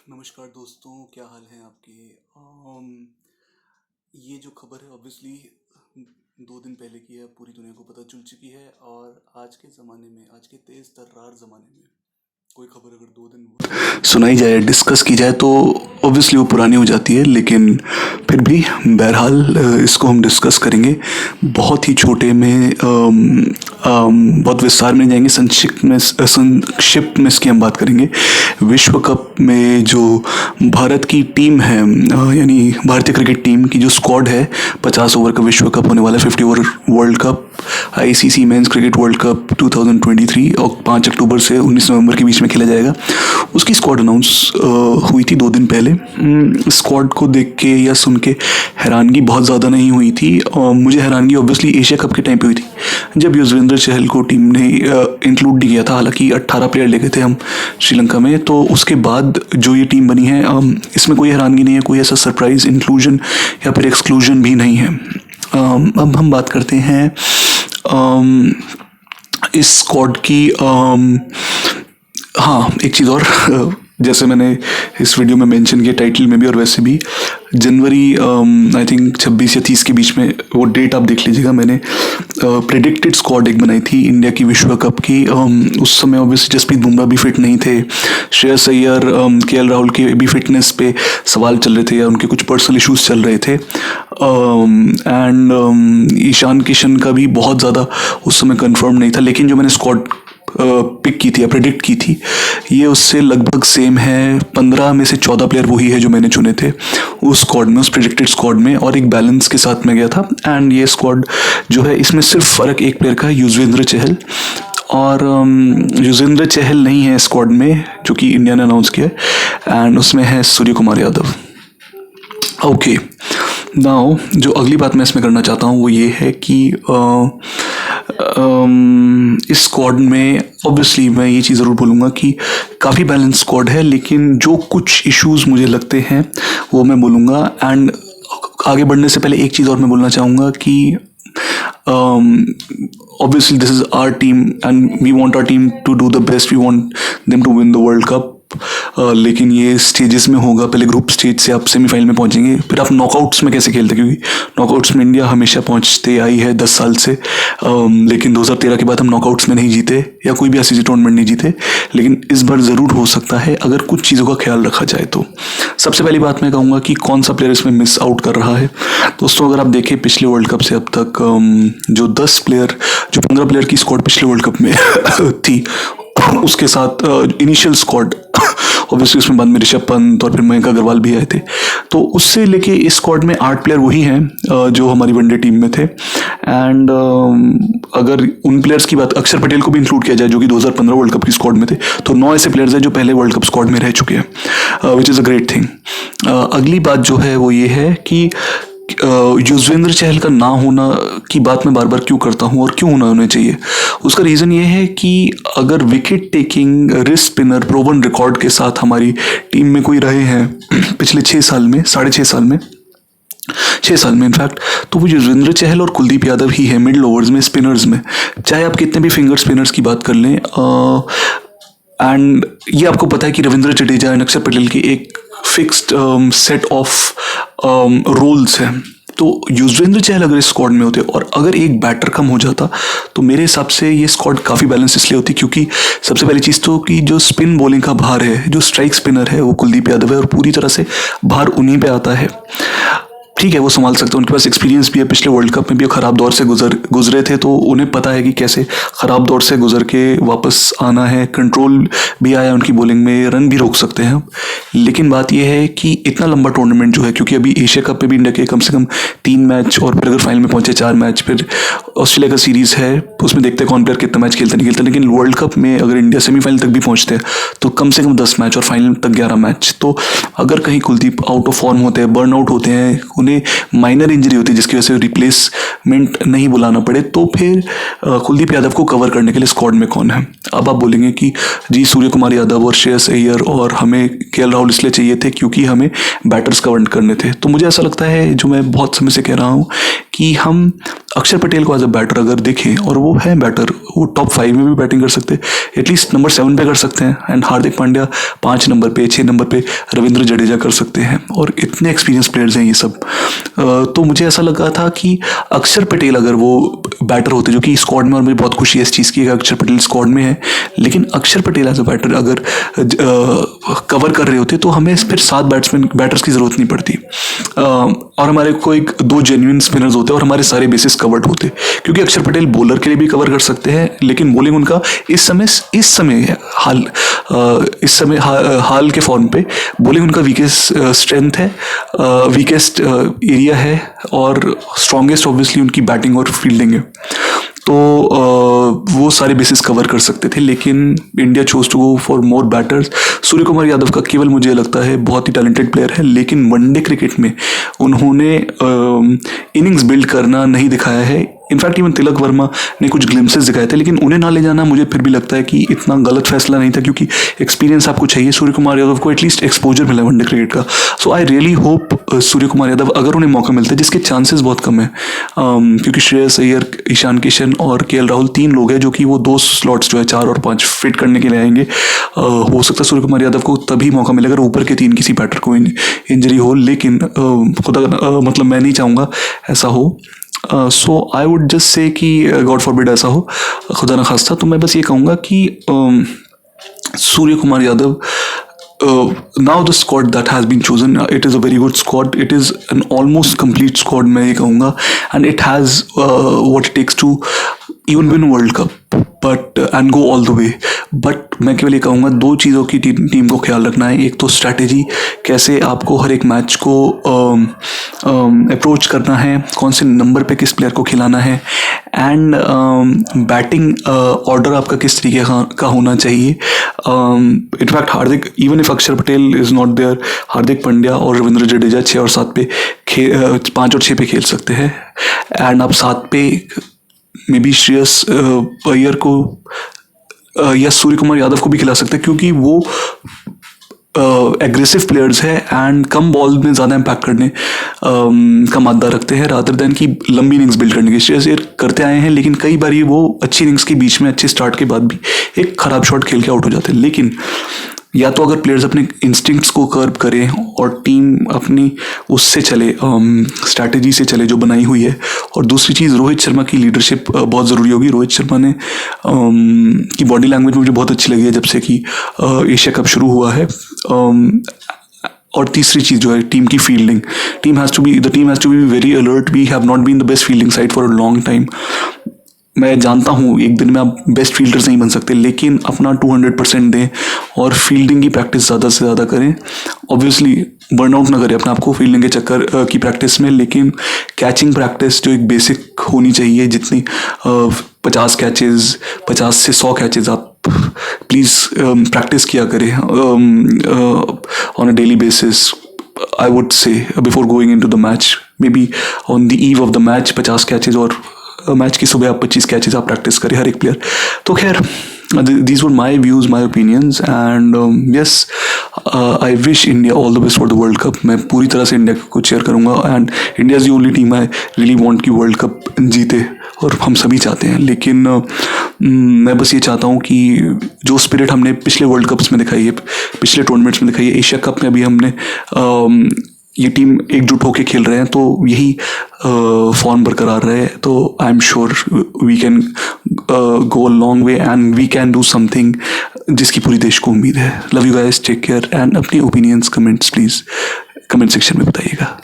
नमस्कार दोस्तों, क्या हाल हैं आपके। ये जो खबर है ऑब्वियसली 2 दिन पहले की है, पूरी दुनिया को पता चल चुकी है। और आज के ज़माने में, आज के तेज़ तर्रार ज़माने में कोई खबर अगर 2 दिन सुनाई जाए, डिस्कस की जाए, तो ऑब्वियसली वो पुरानी हो जाती है। लेकिन फिर भी बहरहाल इसको हम डिस्कस करेंगे बहुत ही छोटे में, बहुत विस्तार में जाएंगे। संक्षिप्त में इसकी हम बात करेंगे। विश्व कप में जो भारत की टीम है, यानी भारतीय क्रिकेट टीम की जो स्क्वाड है, 50 ओवर का विश्व कप होने वाला है, 50 over world cup, ICC men's cricket world cup 2023, और 5 अक्टूबर से 19 नवंबर के बीच में खेला जाएगा। उसकी स्क्वाड अनाउंस हुई थी 2 दिन पहले। स्क्वाड को देख के या सुन के हैरानगी बहुत ज़्यादा नहीं हुई थी। मुझे हैरानगी ऑब्वियसली एशिया कप के टाइम पे हुई थी, जब युजवेंद्र चहल को टीम ने इंक्लूड नहीं किया था। हालांकि 18 प्लेयर लेके थे हम श्रीलंका में। तो उसके बाद जो ये टीम बनी है, इसमें कोई हैरानगी नहीं है, कोई ऐसा सरप्राइज इंक्लूजन या फिर एक्सक्लूजन भी नहीं है। अब हम बात करते हैं इस स्क्वाड की। हाँ, एक चीज़ और, जैसे मैंने इस वीडियो में मेंशन किया टाइटल में भी और वैसे भी, जनवरी आई थिंक 26 या 30 के बीच में, वो डेट आप देख लीजिएगा, मैंने प्रेडिक्टेड स्क्वाड एक बनाई थी इंडिया की विश्व कप की। उस समय ऑब्वियसली जसप्रीत बुमराह भी फिट नहीं थे, श्रेयस अय्यर, केएल राहुल के भी फिटनेस पे सवाल चल रहे थे या उनके कुछ पर्सनल इश्यूज चल रहे थे। एंड ईशान किशन का भी बहुत ज़्यादा उस समय कंफर्म नहीं था। लेकिन जो मैंने स्क्वाड पिक की थी या प्रेडिक्ट की थी, ये उससे लगभग सेम है। 15 में से 14 प्लेयर वही है जो मैंने चुने थे उस स्क्वाड में, उस प्रेडिक्टेड स्क्वाड में, और एक बैलेंस के साथ में गया था। एंड ये स्क्वाड जो है, इसमें सिर्फ फ़र्क एक प्लेयर का है, युजवेंद्र चहल। और युजवेंद्र चहल नहीं है स्क्वाड में, जो कि इंडिया ने अनाउंस किया है, एंड उसमें है सूर्य कुमार यादव। ओके, नाउ जो अगली बात मैं इसमें करना चाहता हूँ वो ये है कि इस स्क्वाड में ऑब्वियसली मैं ये चीज़ ज़रूर बोलूँगा कि काफ़ी बैलेंस स्क्वाड है, लेकिन जो कुछ इश्यूज मुझे लगते हैं वो मैं बोलूँगा। एंड आगे बढ़ने से पहले एक चीज़ और मैं बोलना चाहूँगा कि obviously this is our team and we want our team to do the best, we want them to win the World Cup। लेकिन ये स्टेजेस में होगा। पहले ग्रुप स्टेज से आप सेमीफाइनल में पहुंचेंगे, फिर आप नॉकआउट्स में कैसे खेलते, क्योंकि नॉकआउट्स में इंडिया हमेशा पहुंचते आई है 10 साल से। लेकिन 2013 के बाद हम नॉकआउट्स में नहीं जीते या कोई भी ऐसी टूर्नामेंट नहीं जीते। लेकिन इस बार ज़रूर हो सकता है अगर कुछ चीज़ों का ख्याल रखा जाए तो। सबसे पहली बात मैं कहूँगा कि कौन सा प्लेयर इसमें मिस आउट कर रहा है। दोस्तों, अगर आप देखें पिछले वर्ल्ड कप से अब तक जो 15 प्लेयर की स्क्वाड पिछले वर्ल्ड कप में थी, उसके साथ इनिशियल स्क्वाड ऑब्वियसली उसमें बाद में ऋषभ पंत और फिर मयंक अग्रवाल भी आए थे, तो उससे लेके इस स्क्वाड में 8 प्लेयर वही हैं जो हमारी वनडे टीम में थे। एंड अगर उन प्लेयर्स की बात, अक्षर पटेल को भी इंक्लूड किया जाए जो कि 2015 वर्ल्ड कप की स्क्वाड में थे, तो 9 ऐसे प्लेयर्स हैं जो पहले वर्ल्ड कप स्क्वाड में रह चुके हैं, which is a great thing. अगली बात जो है वो ये है कि युजवेंद्र चहल का ना होना की बात मैं बार बार क्यों करता हूँ और क्यों होना चाहिए। उसका रीज़न ये है कि अगर wicket taking wrist spinner proven record के साथ हमारी टीम में कोई रहे हैं पिछले 6 साल में, 6.5 साल में, 6 साल में इनफैक्ट, तो वो युजवेंद्र चहल और कुलदीप यादव ही है मिडिल ओवर्स में, स्पिनर्स में। चाहे आप कितने भी फिंगर स्पिनर्स की बात कर लें, एंड ये आपको पता है कि रविंद्र जडेजा एंड अक्षर पटेल की एक फिक्स्ड सेट ऑफ रोल्स हैं। तो युजवेंद्र चहल अगर इस स्क्वाड में होते और अगर एक बैटर कम हो जाता, तो मेरे हिसाब से ये स्क्वाड काफ़ी बैलेंस इसलिए होती क्योंकि सबसे पहली चीज़ तो कि जो स्पिन बॉलिंग का भार है, जो स्ट्राइक स्पिनर है वो कुलदीप यादव है, और पूरी तरह से भार उन्हीं पे आता है। ठीक है, वो संभाल सकते हैं, उनके पास एक्सपीरियंस भी है, पिछले वर्ल्ड कप में भी ख़राब दौर से गुजरे थे, तो उन्हें पता है कि कैसे ख़राब दौर से गुजर के वापस आना है। कंट्रोल भी आया उनकी बॉलिंग में, रन भी रोक सकते हैं। लेकिन बात यह है कि इतना लंबा टूर्नामेंट जो है, क्योंकि अभी एशिया कप में भी इंडिया के कम से कम 3 मैच, और फिर अगर फाइनल में पहुंचे 4 मैच, फिर ऑस्ट्रेलिया का सीरीज़ है, उसमें देखते हैं कौन प्लेयर कितना मैच खेलते नहीं खेलते। लेकिन वर्ल्ड कप में अगर इंडिया सेमीफाइनल तक भी पहुँचते हैं तो कम से कम 10 मैच और फाइनल तक 11 मैच। तो अगर कहीं कुलदीप आउट ऑफ फॉर्म होते हैं, बर्न आउट होते हैं, उन्हें माइनर इंजरी होती है जिसकी वजह से रिप्लेसमेंट नहीं बुलाना पड़े, तो फिर कुलदीप यादव को कवर करने के लिए स्क्वाड में कौन है। अब आप बोलेंगे कि जी सूर्य कुमार यादव और श्रेयस अय्यर और हमें केएल राहुल इसलिए चाहिए थे क्योंकि हमें बैटर्स कवर करने थे। तो मुझे ऐसा लगता है, जो मैं बहुत समय से कह रहा हूँ, कि हम अक्षर पटेल को एज अ बैटर अगर देखें, और वो है बैटर, वो टॉप 5 में भी बैटिंग कर सकते हैं, एटलीस्ट नंबर 7 पे कर सकते हैं, एंड हार्दिक पांड्या 5 नंबर पे, 6 नंबर पे रविंद्र जडेजा कर सकते हैं, और इतने एक्सपीरियंस प्लेयर्स हैं ये सब। तो मुझे ऐसा लगा था कि अक्षर पटेल अगर वो बैटर होते, जो कि स्क्वाड में, और मुझे बहुत खुशी है इस चीज़ की कि अक्षर पटेल स्क्वाड में है, लेकिन अक्षर पटेल एज अ बैटर अगर कवर कर रहे होते तो हमें फिर 7 बैटर्स की ज़रूरत नहीं पड़ती, और हमारे को 2 जेन्युइन स्पिनर्स होते और हमारे सारे बेसिस कवर्ड होते, क्योंकि अक्षर पटेल बॉलर के लिए भी कवर कर सकते हैं, लेकिन बॉलिंग उनका इस समय हाल के फॉर्म पे बॉलिंग उनका वीकेस्ट स्ट्रेंथ है, वीकेस्ट एरिया है, और स्ट्रॉन्गेस्ट ऑब्वियसली उनकी बैटिंग और फील्डिंग है। तो वो सारे बेसिस कवर कर सकते थे, लेकिन India chose to go for more batters. Suryakumar Yadav का केवल मुझे लगता है बहुत ही टैलेंटेड प्लेयर है, लेकिन वनडे क्रिकेट में उन्होंने इनिंग्स बिल्ड करना नहीं दिखाया है। इनफैक्ट इवन तिलक वर्मा ने कुछ ग्लिम्सेस दिखाए थे, लेकिन उन्हें ना ले जाना मुझे फिर भी लगता है कि इतना गलत फैसला नहीं था, क्योंकि एक्सपीरियंस आपको चाहिए। सूर्य कुमार यादव को एटलीस्ट एक्सपोजर मिला वनडे क्रिकेट का। सो I really hope Surya Kumar Yadav, अगर उन्हें मौका मिलता है, जिसके चांसेस बहुत कम है, क्योंकि श्रेयस अय्यर, ईशान किशन और केएल राहुल 3 लोग हैं जो कि वो 2 स्लॉट्स जो है 4 और 5 फिट करने के लिए आएंगे। हो सकता है सूर्य कुमार यादव को तभी मौका मिलेगा अगर ऊपर के 3 किसी बैटर को इंजरी हो, लेकिन खुदा मतलब मैं नहीं चाहूँगा ऐसा हो। सो आई वुड जस्ट से कि गॉड फॉरबिड ऐसा हो, खुदा न खास्ता। तो मैं बस ये कहूँगा कि Surya Kumar Yadav, now the squad that has been chosen, it is a very good squad. It is an almost complete squad, मैं ये कहूँगा, and it has what it takes to even win World Cup, but and go all the way. But मैं केवल ये कहूँगा 2 चीज़ों की team को ख्याल रखना है। एक तो स्ट्रैटेजी, कैसे आपको हर एक मैच को अप्रोच करना है, कौन से नंबर पे किस प्लेयर को खिलाना है, एंड बैटिंग ऑर्डर आपका किस तरीके का होना चाहिए। इनफैक्ट हार्दिक, इवन इफ अक्षर Patel is not there, Hardik Pandya और रविंद्र जडेजा 6 और 7 पे 5 और 6 पे खेल सकते हैं, एंड आप 7 पे मे बी श्रेयस अय्यर को या सूर्य कुमार यादव को भी खिला सकते हैं, क्योंकि वो एग्रेसिव प्लेयर्स है एंड कम बॉल में ज़्यादा इम्पैक्ट करने का मादा रखते हैं, रादर देन की लंबी इनिंग्स बिल्ड करने की। श्रेयस अय्यर करते आए हैं, लेकिन कई बार वो अच्छी इनिंग्स के बीच में, अच्छे स्टार्ट के बाद भी एक ख़राब शॉट खेल के आउट हो जाते हैं। लेकिन या तो अगर प्लेयर्स अपने इंस्टिंक्ट्स को कर्ब करें और टीम अपनी उससे चले, स्ट्रैटेजी से चले जो बनाई हुई है, और दूसरी चीज़ रोहित शर्मा की लीडरशिप बहुत ज़रूरी होगी। रोहित शर्मा ने की बॉडी लैंग्वेज मुझे बहुत अच्छी लगी है जब से कि एशिया कप शुरू हुआ है। और तीसरी चीज़ जो है टीम की fielding, the team has to be very alert. We have not been the best fielding side for a long time. मैं जानता हूँ एक दिन में आप बेस्ट फील्डर्स नहीं बन सकते, लेकिन अपना 200% दें और फील्डिंग की प्रैक्टिस ज़्यादा से ज़्यादा करें। ऑब्वियसली बर्नआउट ना करें अपने आप को फील्डिंग के चक्कर की प्रैक्टिस में, लेकिन कैचिंग प्रैक्टिस जो एक बेसिक होनी चाहिए, जितनी 50 कैचेस, 50 से 100 कैचेस आप प्लीज़ प्रैक्टिस किया करें on a daily basis. I would say before going into the match, maybe on the eve of the match 50 catches, और मैच की सुबह आप 25 कैचेस आप प्रैक्टिस करें हर एक प्लेयर। तो खैर, these were my views, my opinions, and yes, I wish India all the best for the World Cup. मैं पूरी तरह से इंडिया को चेयर करूँगा, and India is the only team I really want कि वर्ल्ड कप जीते, और हम सभी चाहते हैं। लेकिन मैं बस ये चाहता हूँ कि जो स्पिरिट हमने पिछले वर्ल्ड कप्स में दिखाई है, पिछले टूर्नामेंट्स में दिखाई है, एशिया कप में भी हमने ये टीम एकजुट होकर खेल रहे हैं, तो यही फॉर्म बरकरार रहे, तो I am sure we can go a long way and we can do something जिसकी पूरी देश को उम्मीद है। Love you guys, take care, and अपनी opinions comments please comment section में बताइएगा।